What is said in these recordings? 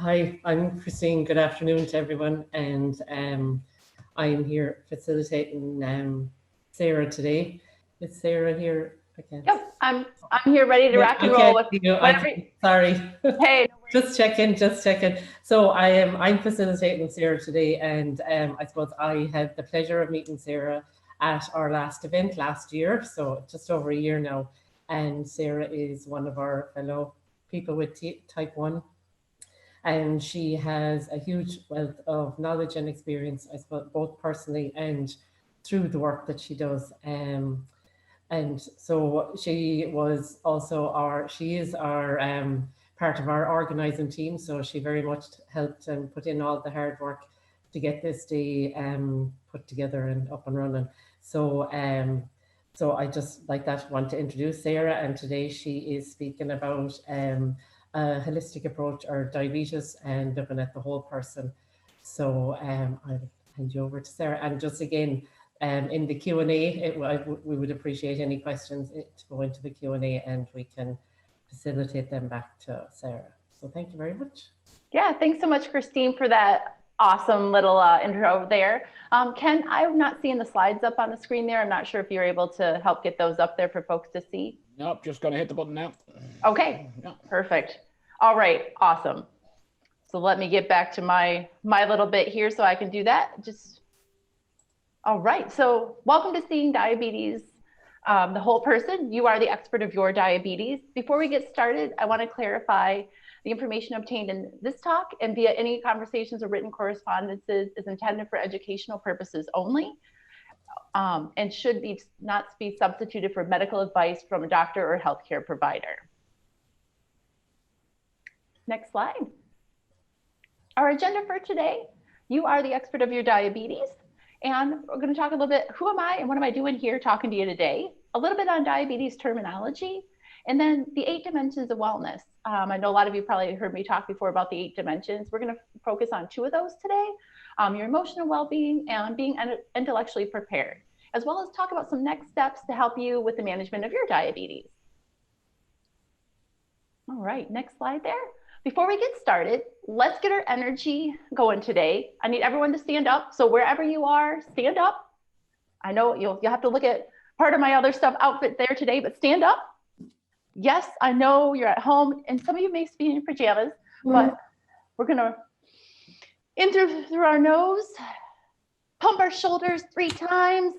Hi, I'm Christine. Good afternoon to everyone, and I'm here facilitating Sarah today. Is Sarah here again? Yep, I'm here ready to rock and roll with whatever. Sorry. Hey, no just checking. So I'm facilitating Sarah today, and I suppose I had the pleasure of meeting Sarah at our last event last year, so just over a year now. And Sarah is one of our fellow people with type 1. And she has a huge wealth of knowledge and experience, I suppose, both personally and through the work that she does. And so she was also she is our part of our organising team. So she very much helped and put in all the hard work to get this day put together and up and running. So I just like that want to introduce Sarah, and today she is speaking about a holistic approach or diabetes and looking at the whole person. So I'll hand you over to Sarah, and just again, in the Q&A, we would appreciate any questions to go into the Q&A, and we can facilitate them back to Sarah. So thank you very much. Yeah, thanks so much, Christine, for that awesome little intro there. Ken, I'm not seeing the slides up on the screen there. I'm not sure if you're able to help get those up there for folks to see. Nope, just gonna hit the button now. Okay, yeah. Perfect. All right, awesome. So let me get back to my little bit here so I can do that. All right, so welcome to Seeing Diabetes, the whole person. You are the expert of your diabetes. Before we get started, I want to clarify the information obtained in this talk and via any conversations or written correspondences is intended for educational purposes only, and should not be substituted for medical advice from a doctor or healthcare provider. Next slide. Our agenda for today: you are the expert of your diabetes. And we're going to talk a little bit, who am I and what am I doing here talking to you today? A little bit on diabetes terminology, and then the 8 dimensions of wellness. I know a lot of you probably heard me talk before about the 8 dimensions. We're going to focus on 2 of those today, your emotional well-being and being intellectually prepared, as well as talk about some next steps to help you with the management of your diabetes. All right, next slide there. Before we get started, let's get our energy going today. I need everyone to stand up. So wherever you are, stand up. I know you'll have to look at part of my other stuff outfit there today, but stand up. Yes, I know you're at home and some of you may be in your pajamas, but we're gonna in through our nose, pump our shoulders 3 times,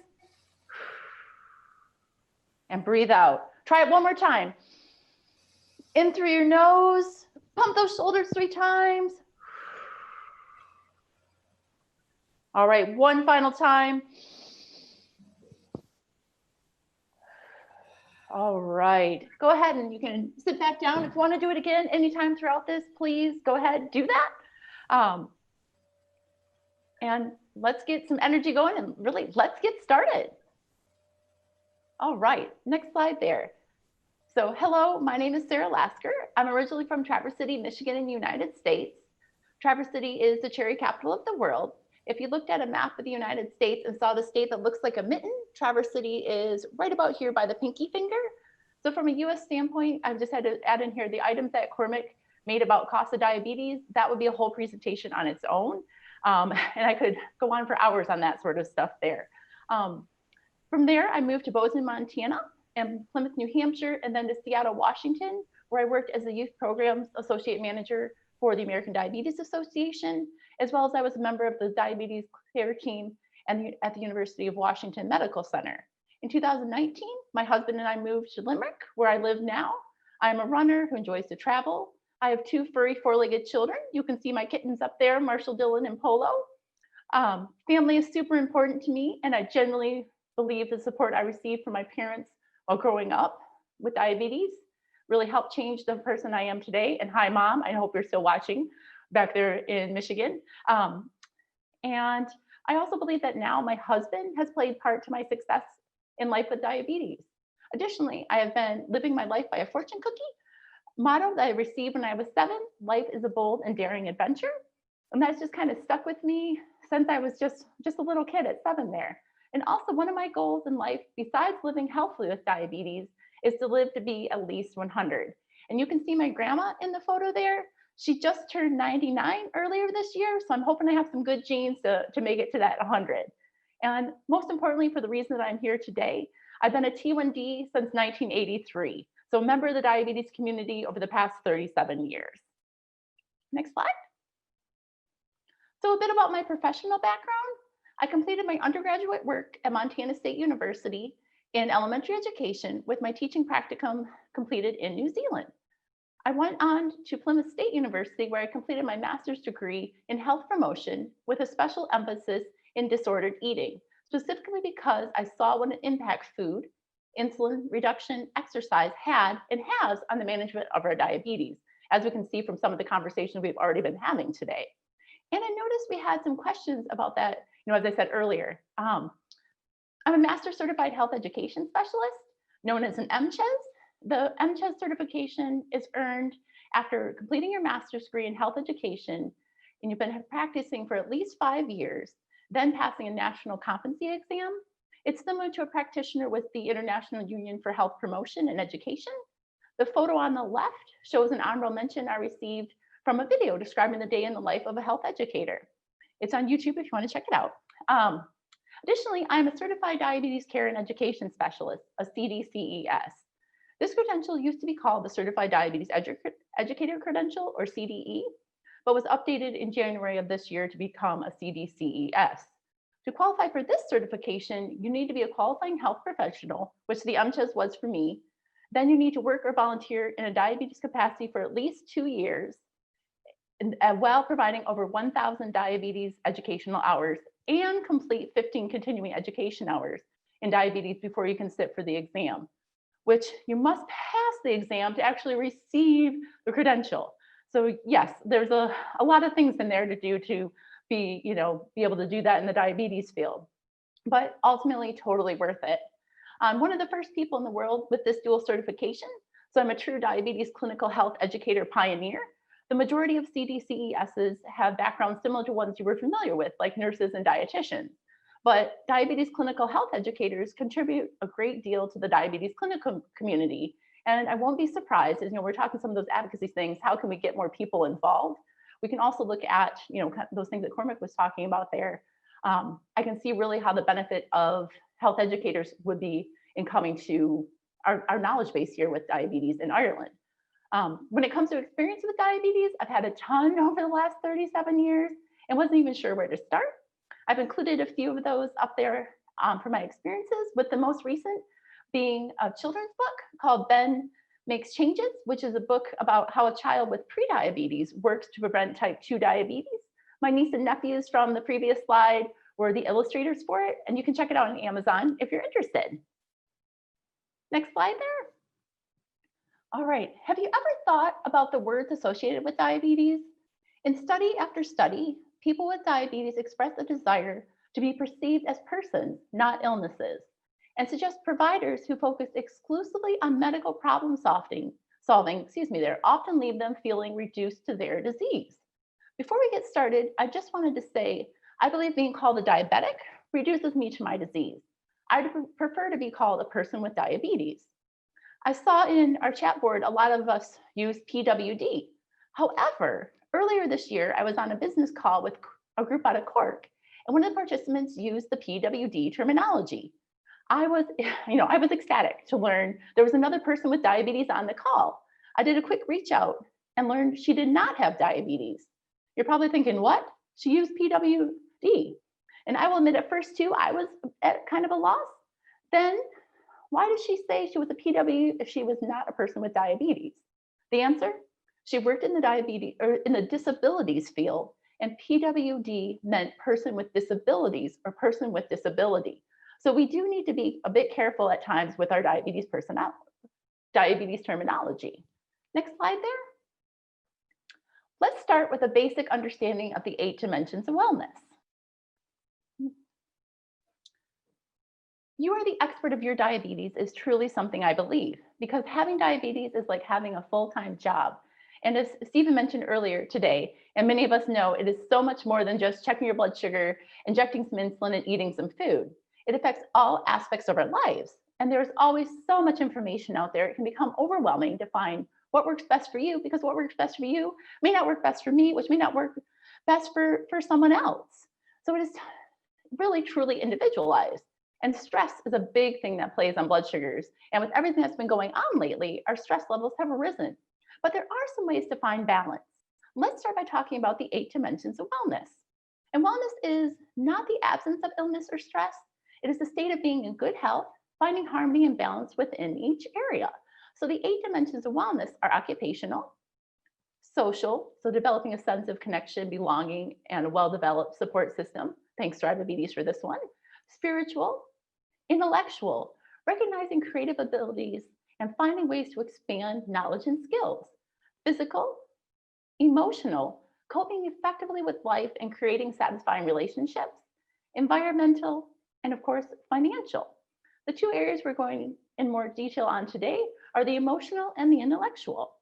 and breathe out. Try it one more time. In through your nose, pump those shoulders 3 times. All right, one final time. All right, go ahead and you can sit back down. If you want to do it again anytime throughout this, please go ahead, do that. And let's get some energy going and really let's get started. All right, next slide there. So hello, my name is Sara Lasker. I'm originally from Traverse City, Michigan in the United States. Traverse City is the cherry capital of the world. If you looked at a map of the United States and saw the state that looks like a mitten, Traverse City is right about here by the pinky finger. So from a US standpoint, I've just had to add in here the items that Cormac made about cost of diabetes. That would be a whole presentation on its own. And I could go on for hours on that sort of stuff there. From there, I moved to Bozeman, Montana, and Plymouth, New Hampshire, and then to Seattle, Washington, where I worked as a youth programs associate manager for the American Diabetes Association, as well as I was a member of the diabetes care team at the University of Washington Medical Center. In 2019, my husband and I moved to Limerick, where I live now. I'm a runner who enjoys to travel. I have 2 furry 4-legged children. You can see my kittens up there, Marshall, Dylan, and Polo. Family is super important to me, and I generally believe the support I received from my parents while growing up with diabetes really helped change the person I am today. And hi, Mom, I hope you're still watching back there in Michigan. And I also believe that now my husband has played part to my success in life with diabetes. Additionally, I have been living my life by a fortune cookie motto that I received when I was 7, life is a bold and daring adventure. And that's just kind of stuck with me since I was just a little kid at 7 there. And also one of my goals in life, besides living healthfully with diabetes, is to live to be at least 100. And you can see my grandma in the photo there. She just turned 99 earlier this year, so I'm hoping I have some good genes to make it to that 100. And most importantly, for the reason that I'm here today, I've been a T1D since 1983, so a member of the diabetes community over the past 37 years. Next slide. So a bit about my professional background. I completed my undergraduate work at Montana State University in elementary education with my teaching practicum completed in New Zealand. I went on to Plymouth State University where I completed my master's degree in health promotion with a special emphasis in disordered eating, specifically because I saw what an impact food, insulin reduction, exercise had and has on the management of our diabetes, as we can see from some of the conversations we've already been having today. And I noticed we had some questions about that, as I said earlier. I'm a Master Certified Health Education Specialist, known as an MCHES. The MCHES certification is earned after completing your master's degree in health education, and you've been practicing for at least 5 years, then passing a national competency exam. It's similar to a practitioner with the International Union for Health Promotion and Education. The photo on the left shows an honorable mention I received from a video describing the day in the life of a health educator. It's on YouTube if you want to check it out. Additionally, I'm a Certified Diabetes Care and Education Specialist, a CDCES. This credential used to be called the Certified Diabetes Educator Credential, or CDE, but was updated in January of this year to become a CDCES. To qualify for this certification, you need to be a qualifying health professional, which the MCHES was for me. Then you need to work or volunteer in a diabetes capacity for at least 2 years, while providing over 1,000 diabetes educational hours and complete 15 continuing education hours in diabetes before you can sit for the exam, which you must pass the exam to actually receive the credential. So yes, there's a lot of things in there to do to be able to do that in the diabetes field, but ultimately totally worth it. I'm one of the first people in the world with this dual certification. So I'm a true diabetes clinical health educator pioneer. The majority of CDCESs have backgrounds similar to ones you were familiar with, like nurses and dietitians. But diabetes clinical health educators contribute a great deal to the diabetes clinical community. And I won't be surprised, as we're talking some of those advocacy things, how can we get more people involved? We can also look at, those things that Cormac was talking about there. I can see really how the benefit of health educators would be in coming to our knowledge base here with diabetes in Ireland. When it comes to experience with diabetes, I've had a ton over the last 37 years and wasn't even sure where to start. I've included a few of those up there for my experiences, with the most recent being a children's book called Ben Makes Changes, which is a book about how a child with prediabetes works to prevent type 2 diabetes. My niece and nephews from the previous slide were the illustrators for it, and you can check it out on Amazon if you're interested. Next slide there. All right, have you ever thought about the words associated with diabetes? In study after study, people with diabetes express a desire to be perceived as persons, not illnesses, and suggest providers who focus exclusively on medical problem solving, often leave them feeling reduced to their disease. Before we get started, I just wanted to say, I believe being called a diabetic reduces me to my disease. I'd prefer to be called a person with diabetes. I saw in our chat board, a lot of us use PWD. However, earlier this year, I was on a business call with a group out of Cork, and one of the participants used the PWD terminology. I was ecstatic to learn there was another person with diabetes on the call. I did a quick reach out and learned she did not have diabetes. You're probably thinking, what? She used PWD. And I will admit at first too, I was at kind of a loss. Then why did she say she was a PW if she was not a person with diabetes? The answer, she worked in the disabilities field, and PWD meant person with disabilities or person with disability. So we do need to be a bit careful at times with our diabetes terminology. Next slide there. Let's start with a basic understanding of the 8 dimensions of wellness. You are the expert of your diabetes is truly something I believe, because having diabetes is like having a full-time job. And as Stephen mentioned earlier today, and many of us know, it is so much more than just checking your blood sugar, injecting some insulin, and eating some food. It affects all aspects of our lives. And there's always so much information out there, it can become overwhelming to find what works best for you, because what works best for you may not work best for me, which may not work best for someone else. So it is really truly individualized. And stress is a big thing that plays on blood sugars. And with everything that's been going on lately, our stress levels have risen. But there are some ways to find balance. Let's start by talking about the 8 dimensions of wellness. And wellness is not the absence of illness or stress. It is the state of being in good health, finding harmony and balance within each area. So the 8 dimensions of wellness are occupational, social, so developing a sense of connection, belonging, and a well-developed support system. Thanks to Thriveabetes for this one. Spiritual, intellectual, recognizing creative abilities and finding ways to expand knowledge and skills. Physical, emotional, coping effectively with life and creating satisfying relationships. Environmental, and of course, financial. The 2 areas we're going in more detail on today are the emotional and the intellectual.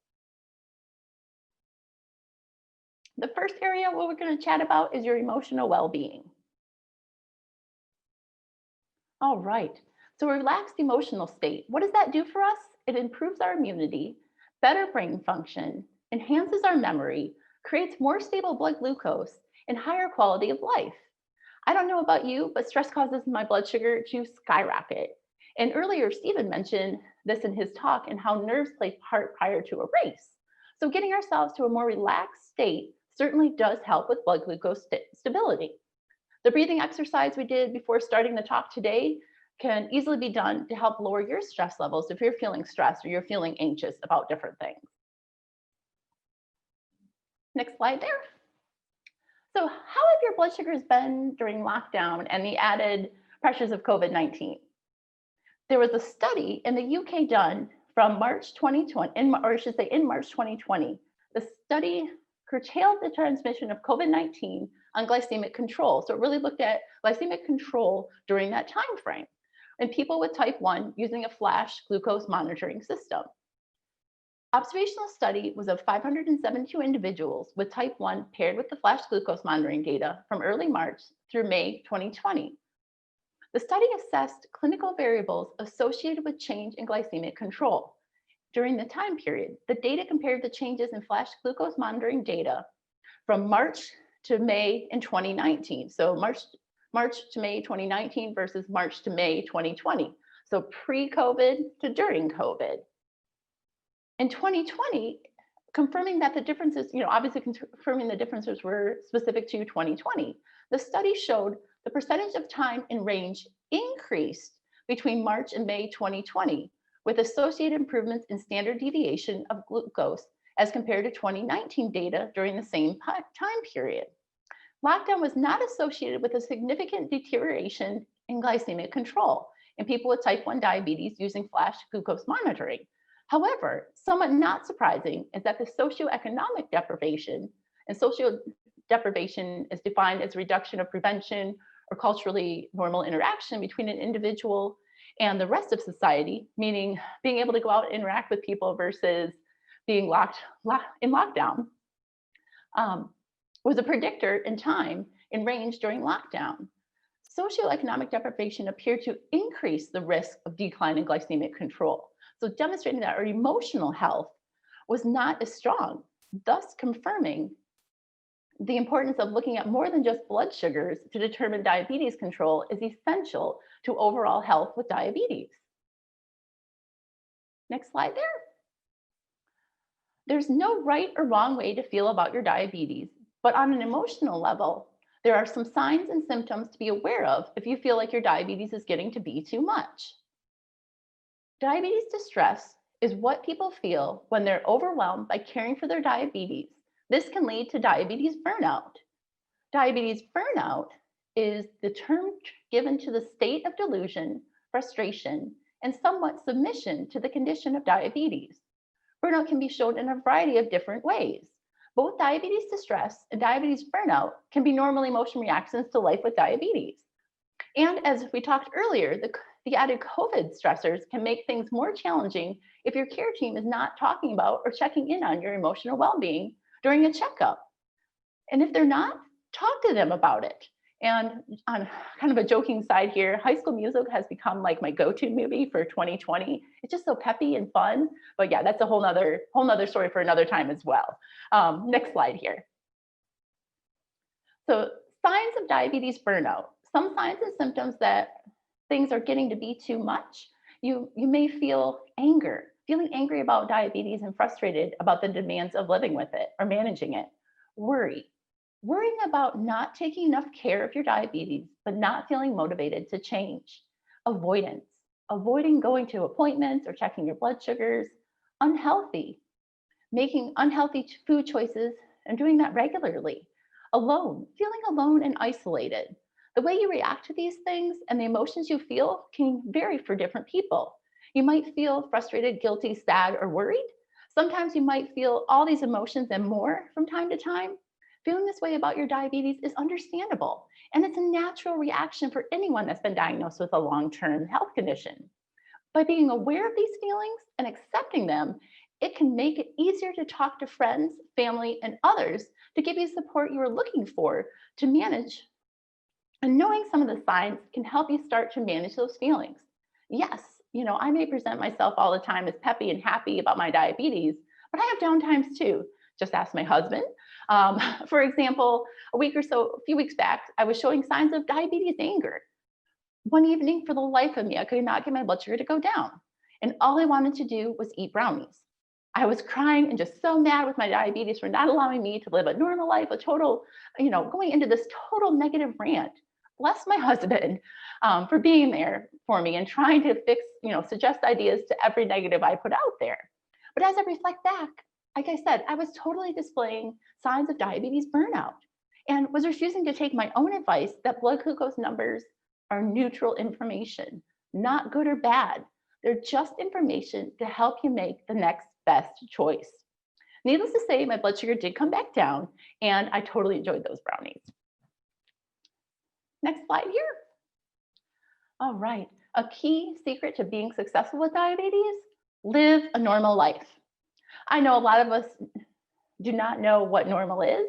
The first area what we're going to chat about is your emotional well-being. All right, so a relaxed emotional state, what does that do for us? It improves our immunity, better brain function, enhances our memory, creates more stable blood glucose, and higher quality of life. I don't know about you, but stress causes my blood sugar to skyrocket. And earlier, Stephen mentioned this in his talk and how nerves play part prior to a race. So getting ourselves to a more relaxed state certainly does help with blood glucose stability. The breathing exercise we did before starting the talk today can easily be done to help lower your stress levels if you're feeling stressed or you're feeling anxious about different things. Next slide there. So how have your blood sugars been during lockdown and the added pressures of COVID-19? There was a study in the UK done from March 2020, in March 2020. The study curtailed the transmission of COVID-19 on glycemic control. So it really looked at glycemic control during that time frame in people with type 1 using a flash glucose monitoring system. Observational study was of 572 individuals with type 1 paired with the flash glucose monitoring data from early March through May 2020. The study assessed clinical variables associated with change in glycemic control. During the time period, the data compared the changes in flash glucose monitoring data from March to May in 2019. So March to May 2019 versus March to May 2020. So pre-COVID to during COVID. In 2020, confirming that the differences, obviously confirming the differences were specific to 2020, the study showed the percentage of time in range increased between March and May 2020, with associated improvements in standard deviation of glucose as compared to 2019 data during the same time period. Lockdown was not associated with a significant deterioration in glycemic control in people with type 1 diabetes using flash glucose monitoring. However, somewhat not surprising is that the socioeconomic deprivation, and social deprivation is defined as reduction of prevention or culturally normal interaction between an individual and the rest of society, meaning being able to go out and interact with people versus being in lockdown, was a predictor in time in range during lockdown. Socioeconomic deprivation appeared to increase the risk of decline in glycemic control. So demonstrating that our emotional health was not as strong, thus confirming the importance of looking at more than just blood sugars to determine diabetes control is essential to overall health with diabetes. Next slide there. There's no right or wrong way to feel about your diabetes, but on an emotional level, there are some signs and symptoms to be aware of if you feel like your diabetes is getting to be too much. Diabetes distress is what people feel when they're overwhelmed by caring for their diabetes. This can lead to diabetes burnout. Diabetes burnout is the term given to the state of delusion, frustration, and somewhat submission to the condition of diabetes. Burnout can be shown in a variety of different ways. Both diabetes distress and diabetes burnout can be normal emotion reactions to life with diabetes. And as we talked earlier, the added COVID stressors can make things more challenging if your care team is not talking about or checking in on your emotional well-being during a checkup. And if they're not, talk to them about it. And on kind of a joking side here, High School Musical has become like my go-to movie for 2020. It's just so peppy and fun. But yeah, that's a whole nother story for another time as well. Next slide here. So signs of diabetes burnout. Some signs and symptoms that things are getting to be too much. You may feel anger, feeling angry about diabetes and frustrated about the demands of living with it or managing it. Worrying about not taking enough care of your diabetes, but not feeling motivated to change. Avoidance, avoiding going to appointments or checking your blood sugars. Unhealthy, making unhealthy food choices and doing that regularly. Alone, feeling alone and isolated. The way you react to these things and the emotions you feel can vary for different people. You might feel frustrated, guilty, sad, or worried. Sometimes you might feel all these emotions and more from time to time. Feeling this way about your diabetes is understandable, and it's a natural reaction for anyone that's been diagnosed with a long-term health condition. By being aware of these feelings and accepting them, it can make it easier to talk to friends, family, and others to give you support you are looking for to manage. And knowing some of the signs can help you start to manage those feelings. Yes, I may present myself all the time as peppy and happy about my diabetes, but I have down times too. Just ask my husband. For example, a few weeks back, I was showing signs of diabetes anger. One evening, for the life of me, I could not get my blood sugar to go down. And all I wanted to do was eat brownies. I was crying and just so mad with my diabetes for not allowing me to live a normal life, going into this total negative rant. Bless my husband for being there for me and trying to fix, suggest ideas to every negative I put out there. But as I reflect back, like I said, I was totally displaying signs of diabetes burnout and was refusing to take my own advice that blood glucose numbers are neutral information, not good or bad. They're just information to help you make the next best choice. Needless to say, my blood sugar did come back down and I totally enjoyed those brownies. Next slide here. All right, a key secret to being successful with diabetes: live a normal life. I know a lot of us do not know what normal is,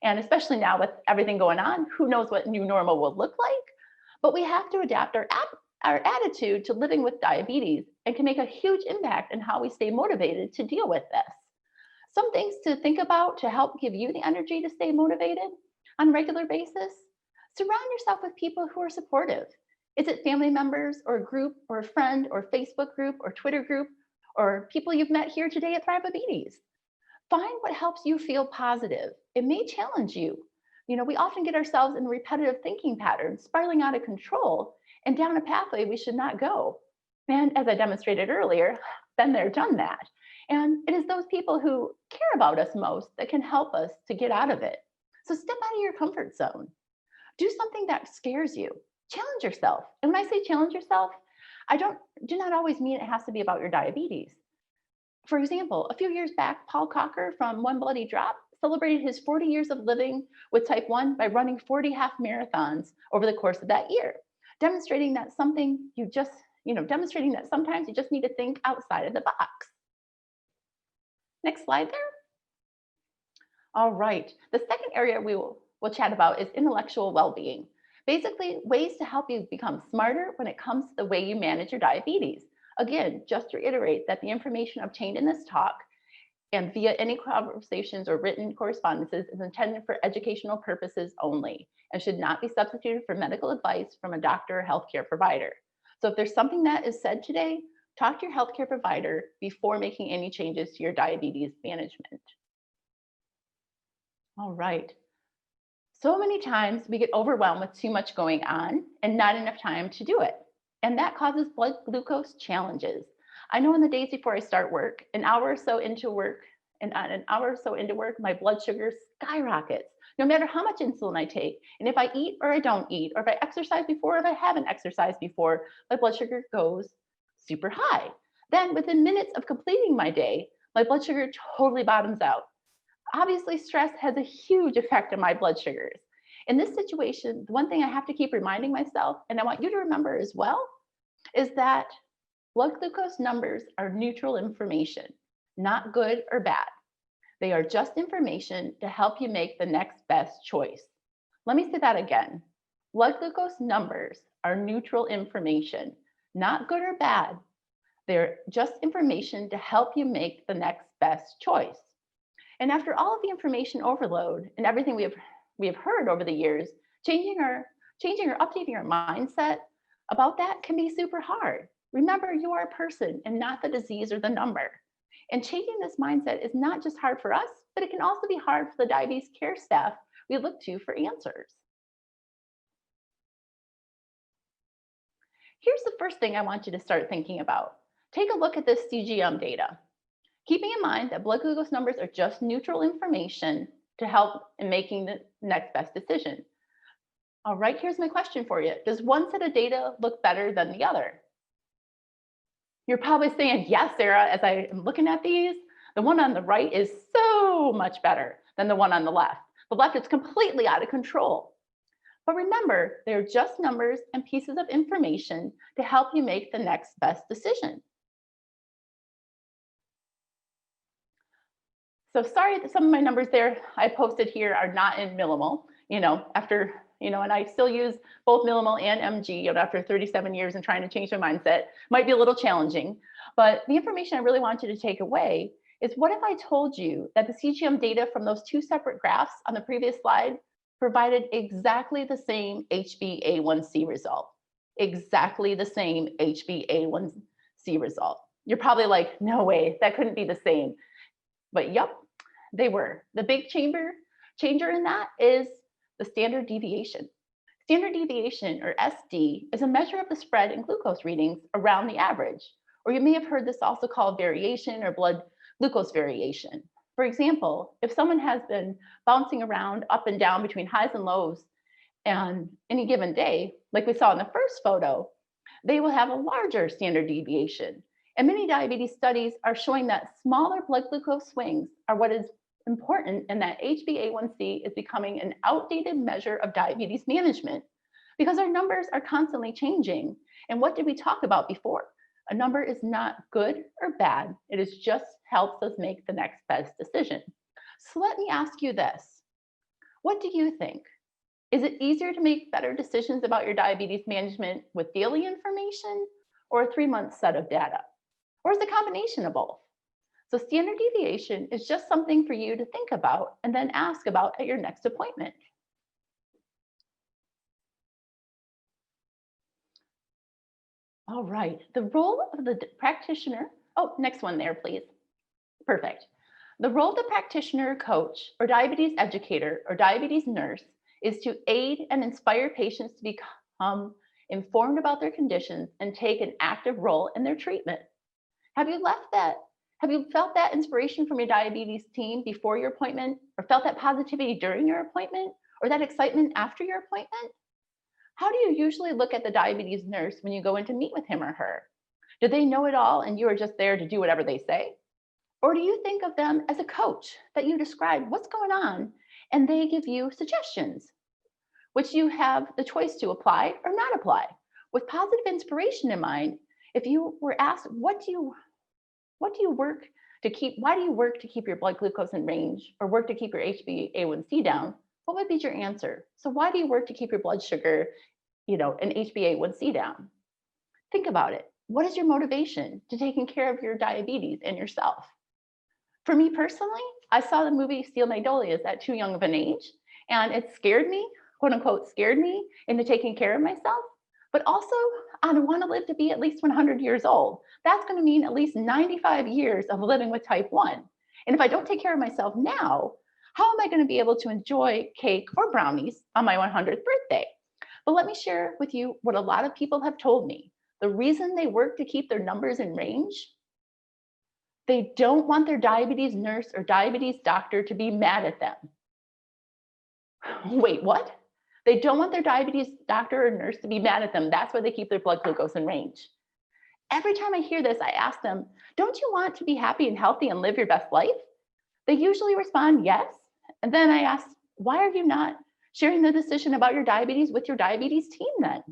and especially now with everything going on, who knows what new normal will look like, but we have to adapt our attitude to living with diabetes and can make a huge impact in how we stay motivated to deal with this. Some things to think about to help give you the energy to stay motivated on a regular basis: surround yourself with people who are supportive. Is it family members or a group or a friend or Facebook group or Twitter group or people you've met here today at Thriveabetes? Find what helps you feel positive. It may challenge you. We often get ourselves in repetitive thinking patterns, spiraling out of control and down a pathway we should not go. And as I demonstrated earlier, been there, done that. And it is those people who care about us most that can help us to get out of it. So step out of your comfort zone. Do something that scares you. Challenge yourself. And when I say challenge yourself, I do not always mean it has to be about your diabetes. For example, a few years back, Paul Cocker from One Bloody Drop celebrated his 40 years of living with type 1 by running 40 half marathons over the course of that year, demonstrating that sometimes you just need to think outside of the box. Next slide there. All right, the second area we'll chat about is intellectual well-being. Basically, ways to help you become smarter when it comes to the way you manage your diabetes. Again, just to reiterate that the information obtained in this talk and via any conversations or written correspondences is intended for educational purposes only and should not be substituted for medical advice from a doctor or healthcare provider. So if there's something that is said today, talk to your healthcare provider before making any changes to your diabetes management. All right. So many times we get overwhelmed with too much going on and not enough time to do it. And that causes blood glucose challenges. I know in the days before I start work, an hour or so into work, my blood sugar skyrockets, no matter how much insulin I take. And if I eat or I don't eat, or if I exercise before, or if I haven't exercised before, my blood sugar goes super high. Then within minutes of completing my day, my blood sugar totally bottoms out. Obviously, stress has a huge effect on my blood sugars. In this situation, the one thing I have to keep reminding myself, and I want you to remember as well, is that blood glucose numbers are neutral information, not good or bad. They are just information to help you make the next best choice. Let me say that again. Blood glucose numbers are neutral information, not good or bad. They're just information to help you make the next best choice. And after all of the information overload and everything we have heard over the years, changing or updating our mindset about that can be super hard. Remember, you are a person and not the disease or the number. And changing this mindset is not just hard for us, but it can also be hard for the diabetes care staff we look to for answers. Here's the first thing I want you to start thinking about. Take a look at this CGM data. Keeping in mind that blood glucose numbers are just neutral information to help in making the next best decision. All right, here's my question for you. Does one set of data look better than the other? You're probably saying, yes, Sarah, as I am looking at these, the one on the right is so much better than the one on the left. The left is completely out of control. But remember, they're just numbers and pieces of information to help you make the next best decision. So sorry that some of my numbers there I posted here are not in millimole, and I still use both millimole and MG, after 37 years and trying to change my mindset. Might be a little challenging, but the information I really want you to take away is, what if I told you that the CGM data from those two separate graphs on the previous slide provided exactly the same HbA1c result? Exactly the same HbA1c result. You're probably like, no way, that couldn't be the same. But yep, they were. The big changer in that is the standard deviation. Standard deviation, or SD, is a measure of the spread in glucose readings around the average, or you may have heard this also called variation or blood glucose variation. For example, if someone has been bouncing around up and down between highs and lows on any given day, like we saw in the first photo, they will have a larger standard deviation. And many diabetes studies are showing that smaller blood glucose swings are what is important, and that HbA1c is becoming an outdated measure of diabetes management because our numbers are constantly changing. And what did we talk about before? A number is not good or bad. It is just helps us make the next best decision. So let me ask you this. What do you think? Is it easier to make better decisions about your diabetes management with daily information or a 3-month set of data? Or is it a combination of both? So standard deviation is just something for you to think about and then ask about at your next appointment. All right, the role of the practitioner, next one there, please. Perfect. The role of the practitioner, coach, or diabetes educator, or diabetes nurse is to aid and inspire patients to become informed about their conditions and take an active role in their treatment. Have you felt that inspiration from your diabetes team before your appointment, or felt that positivity during your appointment, or that excitement after your appointment? How do you usually look at the diabetes nurse when you go in to meet with him or her? Do they know it all and you are just there to do whatever they say? Or do you think of them as a coach that you describe what's going on and they give you suggestions, which you have the choice to apply or not apply? With positive inspiration in mind, if you were asked, why do you work to keep your blood glucose in range, or work to keep your HbA1c down, what would be your answer? So why do you work to keep your blood sugar, and HbA1c down? Think about it. What is your motivation to taking care of your diabetes and yourself? For me personally, I saw the movie Steel Magnolias at too young of an age, and it scared me, quote unquote, scared me into taking care of myself. But also, I want to live to be at least 100 years old. That's going to mean at least 95 years of living with type 1. And if I don't take care of myself now, how am I going to be able to enjoy cake or brownies on my 100th birthday? But let me share with you what a lot of people have told me. The reason they work to keep their numbers in range, they don't want their diabetes nurse or diabetes doctor to be mad at them. Wait, what? They don't want their diabetes doctor or nurse to be mad at them. That's why they keep their blood glucose in range. Every time I hear this, I ask them, don't you want to be happy and healthy and live your best life? They usually respond, yes. And then I ask, why are you not sharing the decision about your diabetes with your diabetes team then?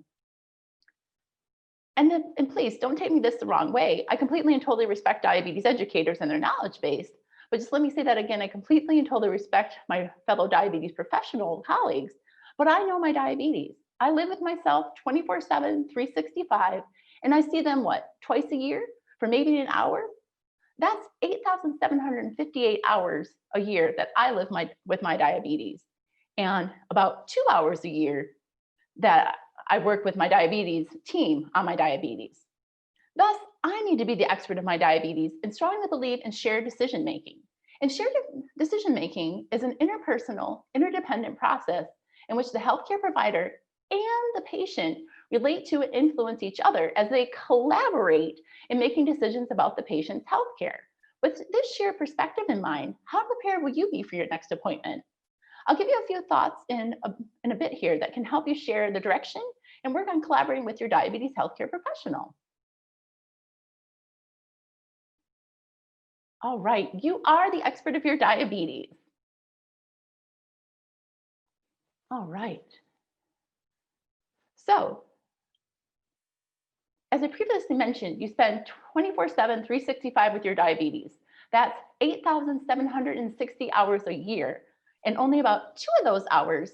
And please don't take me this the wrong way. I completely and totally respect diabetes educators and their knowledge base, but just let me say that again. I completely and totally respect my fellow diabetes professional colleagues, but I know my diabetes. I live with myself 24/7, 365, and I see them what, twice a year for maybe an hour? That's 8,758 hours a year that I live with my diabetes, and about 2 hours a year that I work with my diabetes team on my diabetes. Thus, I need to be the expert of my diabetes and strongly believe in shared decision making. And shared decision making is an interpersonal, interdependent process in which the healthcare provider and the patient relate to and influence each other as they collaborate in making decisions about the patient's healthcare. With this shared perspective in mind, how prepared will you be for your next appointment? I'll give you a few thoughts in a bit here that can help you share the direction and work on collaborating with your diabetes healthcare professional. All right, you are the expert of your diabetes. All right. So, as I previously mentioned, you spend 24/7, 365 with your diabetes. That's 8,760 hours a year. And only about 2 of those hours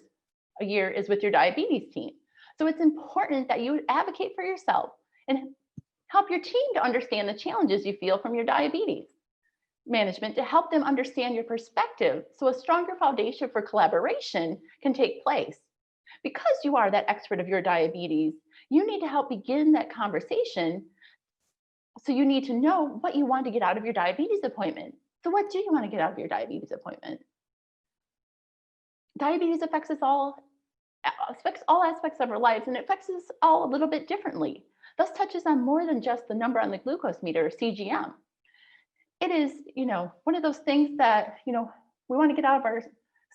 a year is with your diabetes team. So it's important that you advocate for yourself and help your team to understand the challenges you feel from your diabetes management to help them understand your perspective so a stronger foundation for collaboration can take place. Because you are that expert of your diabetes, you need to help begin that conversation. So you need to know what you want to get out of your diabetes appointment. So what do you want to get out of your diabetes appointment? Diabetes affects all aspects of our lives, and it affects us all a little bit differently. Thus touches on more than just the number on the glucose meter or CGM. It is, one of those things that, we want to get out of our,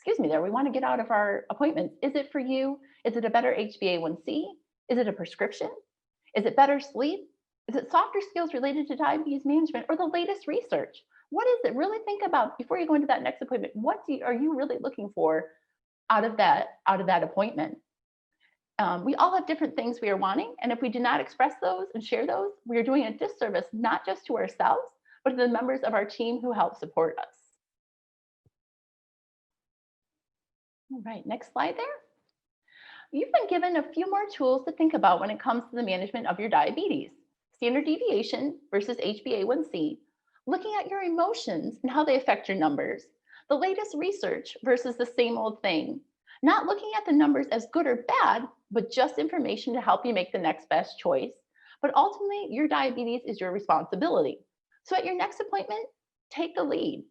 we want to get out of our appointments. Is it for you? Is it a better HbA1c? Is it a prescription? Is it better sleep? Is it softer skills related to diabetes management or the latest research? What is it? Really think about before you go into that next appointment. What are you really looking for out of that appointment? We all have different things we are wanting, and if we do not express those and share those, we are doing a disservice not just to ourselves, but to the members of our team who help support us. All right, next slide there. You've been given a few more tools to think about when it comes to the management of your diabetes. Standard deviation versus HbA1c, looking at your emotions and how they affect your numbers, the latest research versus the same old thing, not looking at the numbers as good or bad, but just information to help you make the next best choice. But ultimately, your diabetes is your responsibility. So at your next appointment, take the lead.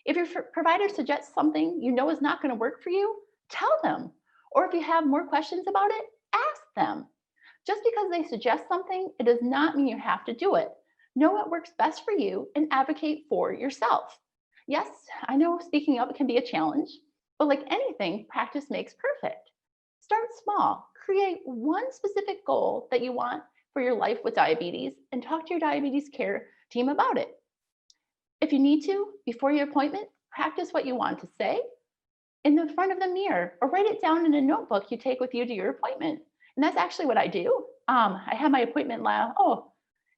If your provider suggests something you know is not going to work for you, tell them. Or if you have more questions about it, ask them. Just because they suggest something, it does not mean you have to do it. Know what works best for you and advocate for yourself. Yes, I know speaking up can be a challenge, but like anything, practice makes perfect. Start small. Create one specific goal that you want for your life with diabetes and talk to your diabetes care team about it. If you need to, before your appointment, practice what you want to say in the front of the mirror or write it down in a notebook you take with you to your appointment. And that's actually what I do. I had my appointment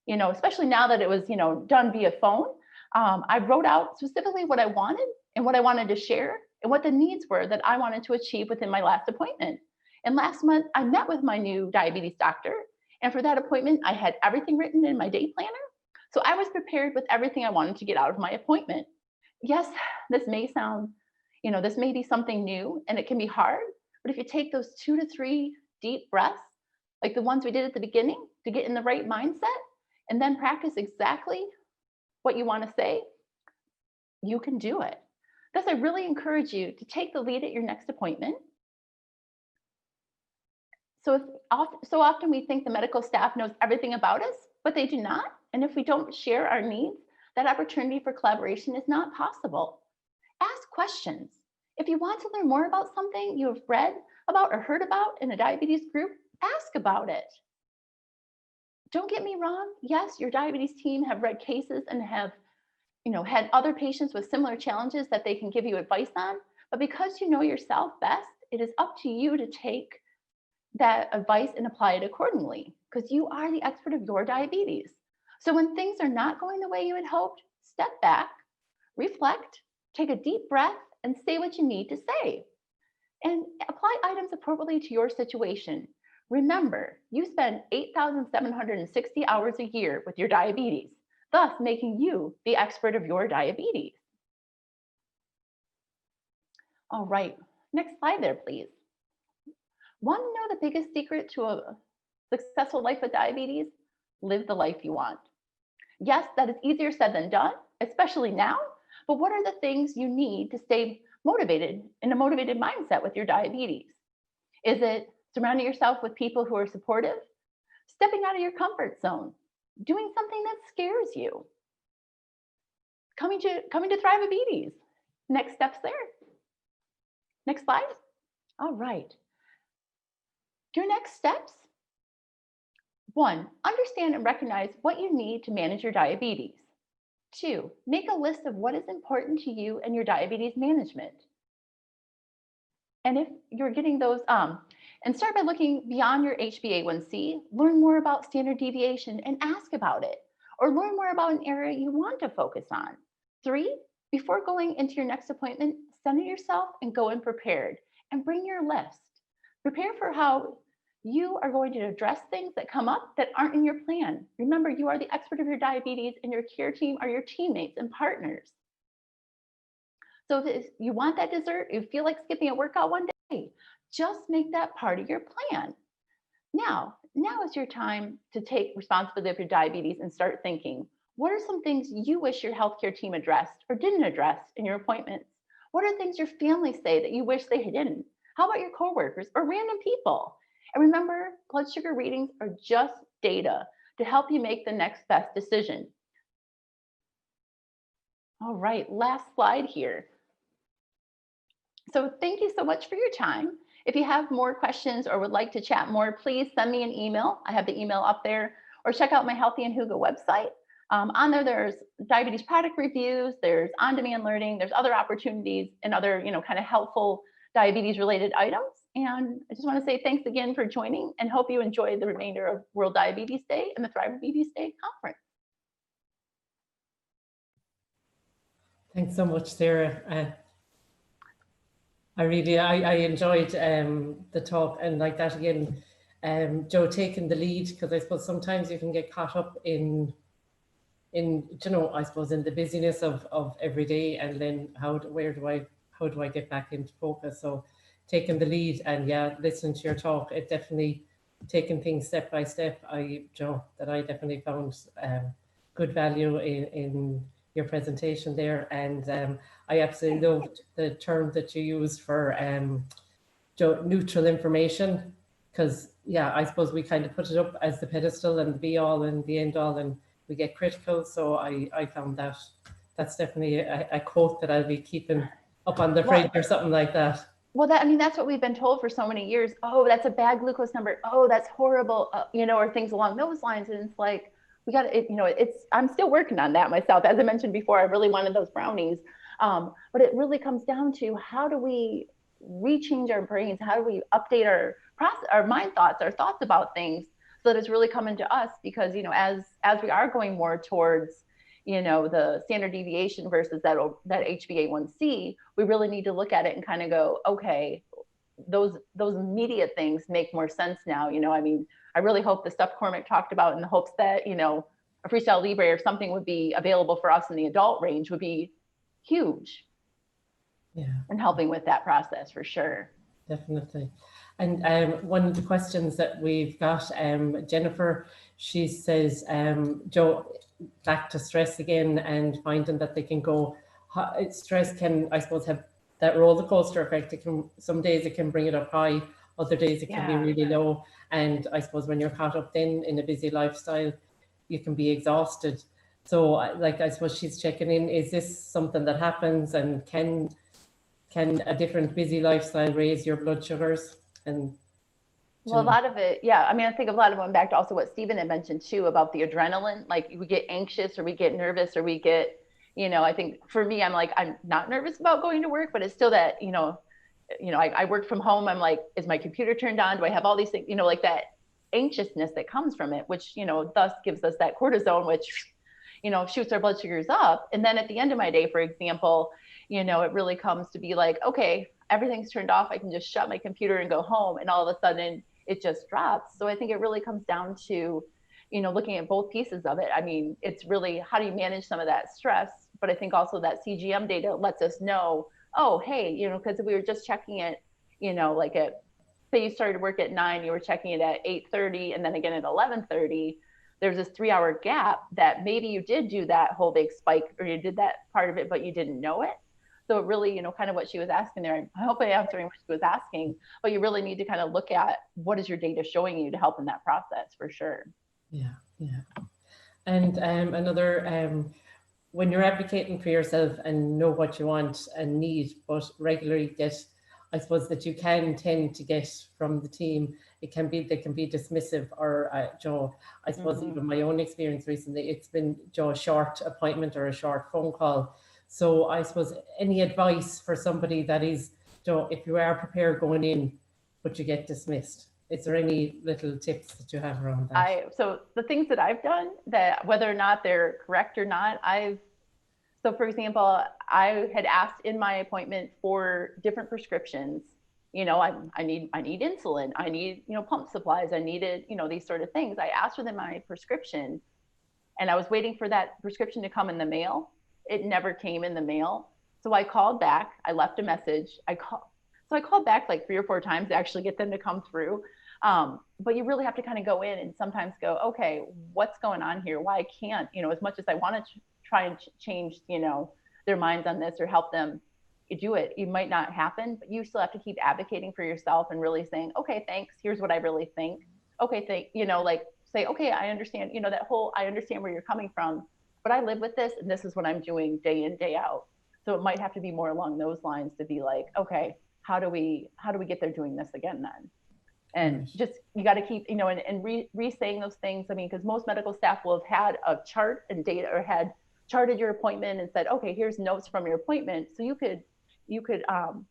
especially now that it was, done via phone. I wrote out specifically what I wanted and what I wanted to share and what the needs were that I wanted to achieve within my last appointment. And last month, I met with my new diabetes doctor. And for that appointment, I had everything written in my day planner. So I was prepared with everything I wanted to get out of my appointment. Yes, this may be something new and it can be hard, but if you take those 2 to 3 deep breaths, like the ones we did at the beginning to get in the right mindset, and then practice exactly what you want to say, you can do it. Thus, I really encourage you to take the lead at your next appointment. So often we think the medical staff knows everything about us, but they do not. And if we don't share our needs, that opportunity for collaboration is not possible. Ask questions. If you want to learn more about something you have read about or heard about in a diabetes group, ask about it. Don't get me wrong. Yes, your diabetes team have read cases and have, had other patients with similar challenges that they can give you advice on. But because you know yourself best, it is up to you to take that advice and apply it accordingly, because you are the expert of your diabetes. So when things are not going the way you had hoped, step back, reflect, take a deep breath, and say what you need to say. And apply items appropriately to your situation. Remember, you spend 8,760 hours a year with your diabetes, thus making you the expert of your diabetes. All right, next slide there, please. Want to know the biggest secret to a successful life with diabetes? Live the life you want. Yes, that is easier said than done, especially now, but what are the things you need to stay motivated, in a motivated mindset with your diabetes? Is it surrounding yourself with people who are supportive? Stepping out of your comfort zone? Doing something that scares you? Coming to Thriveabetes. Next steps there. Next slide. All right. Your next steps. 1, understand and recognize what you need to manage your diabetes. 2, make a list of what is important to you and your diabetes management. And if you're getting those, and start by looking beyond your HbA1c, learn more about standard deviation and ask about it, or learn more about an area you want to focus on. 3, before going into your next appointment, center yourself and go in prepared and bring your list. Prepare for how you are going to address things that come up that aren't in your plan. Remember, you are the expert of your diabetes and your care team are your teammates and partners. So if you want that dessert, you feel like skipping a workout one day, just make that part of your plan. Now is your time to take responsibility of your diabetes and start thinking, what are some things you wish your healthcare team addressed or didn't address in your appointments? What are things your family say that you wish they didn't? How about your coworkers or random people? And remember, blood sugar readings are just data to help you make the next best decision. All right, last slide here. So thank you so much for your time. If you have more questions or would like to chat more, please send me an email. I have the email up there, or check out my Healthy and Hugo website. On there, there's diabetes product reviews, there's on-demand learning, there's other opportunities and other, kind of helpful diabetes related items. And I just want to say thanks again for joining and hope you enjoy the remainder of World Diabetes Day and the Thriveabetes Day conference. Thanks so much, Sarah. I enjoyed the talk, and like that again, Joe taking the lead, because I suppose sometimes you can get caught up in I suppose in the busyness of every day, and then how do I get back into focus? So taking the lead and listening to your talk, it definitely taking things step by step. I definitely found good value in your presentation there, and I absolutely loved the term that you used for neutral information, because I suppose we kind of put it up as the pedestal and the be all and the end all, and we get critical. So I found that's definitely a quote that I'll be keeping up on the fridge or something like that. Well, that's what we've been told for so many years. Oh, that's a bad glucose number. Oh, that's horrible. Or things along those lines. And it's like, we got to, I'm still working on that myself. As I mentioned before, I really wanted those brownies. But it really comes down to, how do we rechange our brains? How do we update our mind thoughts, our thoughts about things, so that it's really coming to us? Because, as we are going more towards, the standard deviation versus that HbA1c, we really need to look at it and kind of go, okay, those immediate things make more sense now. I really hope the stuff Cormac talked about, in the hopes that, a Freestyle Libre or something would be available for us in the adult range, would be huge. And helping with that process for sure. Definitely. And one of the questions that we've got, Jennifer, she says, Joe, back to stress again, and finding that they can go, stress can, I suppose, have that roller coaster effect. Some days it can bring it up high, other days it can be really low. And I suppose when you're caught up then in a busy lifestyle, you can be exhausted. So I suppose she's checking in, is this something that happens, and can a different busy lifestyle raise your blood sugars? And well, a lot of it, I think a lot of it went back to also what Stephen had mentioned too, about the adrenaline. Like, we get anxious, or we get nervous, or we get, I think for me, I'm like, I'm not nervous about going to work, but it's still that, I work from home. I'm like, is my computer turned on? Do I have all these things, like that anxiousness that comes from it, which, thus gives us that cortisone, which, shoots our blood sugars up. And then at the end of my day, for example, it really comes to be like, okay, everything's turned off. I can just shut my computer and go home. And all of a sudden it just drops. So I think it really comes down to, you know, looking at both pieces of it. I mean, it's really, how do you manage some of that stress? But I think also that CGM data lets us know, oh, hey, you know, because if we were just checking it, you know, like at, say you started work at 9, you were checking it at 8:30 and then again at 11:30, there's this 3-hour gap that maybe you did do that whole big spike, or you did that part of it, but you didn't know it. So it really, you know, kind of what she was asking there, I hope I'm answering what she was asking, but you really need to kind of look at what is your data showing you to help in that process for sure. Yeah. And another, when you're advocating for yourself and know what you want and need, but regularly get, I suppose that you can tend to get from the team, they can be dismissive, or Joe, I suppose even my own experience recently, it's been Joe, a short appointment or a short phone call. So I suppose any advice for somebody that is, Joe, if you are prepared going in, but you get dismissed, is there any little tips that you have around that? So the things that I've done, that whether or not they're correct or not, so for example, I had asked in my appointment for different prescriptions. You know, I need insulin, I need, you know, pump supplies, I needed, you know, these sort of things. I asked for them in my prescription, and I was waiting for that prescription to come in the mail. It never came in the mail. So I called back, I left a message. I called back like 3 or 4 times to actually get them to come through. But you really have to kind of go in and sometimes go, okay, what's going on here? Why can't, you know, as much as I want to try and change, you know, their minds on this or help them do it, it might not happen, but you still have to keep advocating for yourself and really saying, okay, thanks, here's what I really think. Okay, you know, like say, okay, I understand, you know, that whole, I understand where you're coming from, but I live with this and this is what I'm doing day in, day out. So it might have to be more along those lines to be like, okay, how do we get there doing this again then? And just, you got to keep, you know, and re-saying those things. I mean, because most medical staff will have had a chart and data, or had charted your appointment and said, okay, here's notes from your appointment. So you could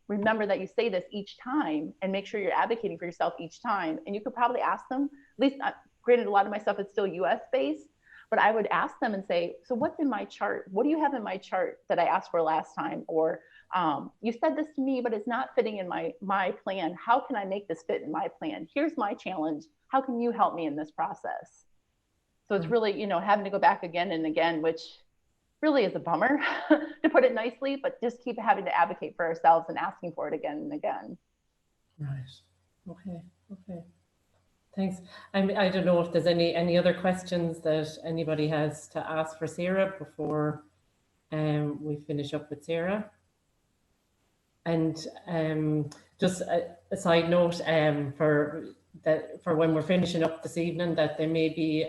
remember that you say this each time and make sure you're advocating for yourself each time. And you could probably ask them, at least, granted, a lot of my stuff is still US based, but I would ask them and say, so what's in my chart? What do you have in my chart that I asked for last time? Or you said this to me, but it's not fitting in my plan. How can I make this fit in my plan? Here's my challenge. How can you help me in this process? So it's really, you know, having to go back again and again, which really is a bummer to put it nicely, but just keep having to advocate for ourselves and asking for it again and again. Right. Okay. Thanks. I don't know if there's any other questions that anybody has to ask for Sarah before we finish up with Sarah. And just a side note for when we're finishing up this evening, that there may be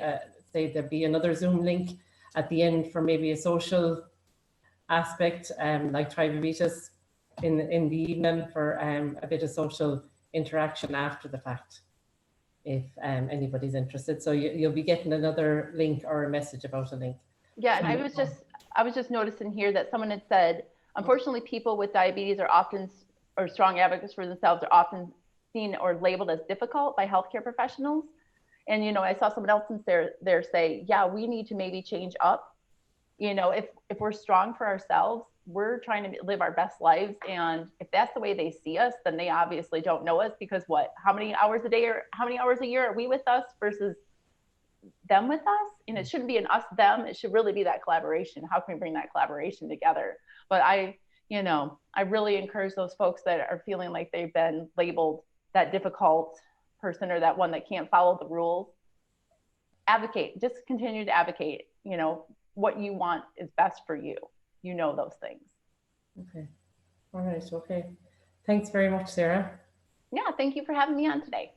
there'll be another Zoom link at the end for maybe a social aspect, like Thriveabetes in the evening, for a bit of social interaction after the fact, if anybody's interested. So you'll be getting another link or a message about a link. Yeah, and I was just noticing here that someone had said, unfortunately, people with diabetes or strong advocates for themselves are often seen or labeled as difficult by healthcare professionals. And, you know, I saw someone else there say, yeah, we need to maybe change up. You know, if we're strong for ourselves, we're trying to live our best lives. And if that's the way they see us, then they obviously don't know us, because how many hours a day or how many hours a year are we with us versus them with us? And it shouldn't be an us, them. It should really be that collaboration. How can we bring that collaboration together? But I really encourage those folks that are feeling like they've been labeled that difficult person or that one that can't follow the rules. Advocate, just continue to advocate. You know, what you want is best for you. You know those things. Okay. All right. Okay. Thanks very much, Sarah. Yeah, thank you for having me on today.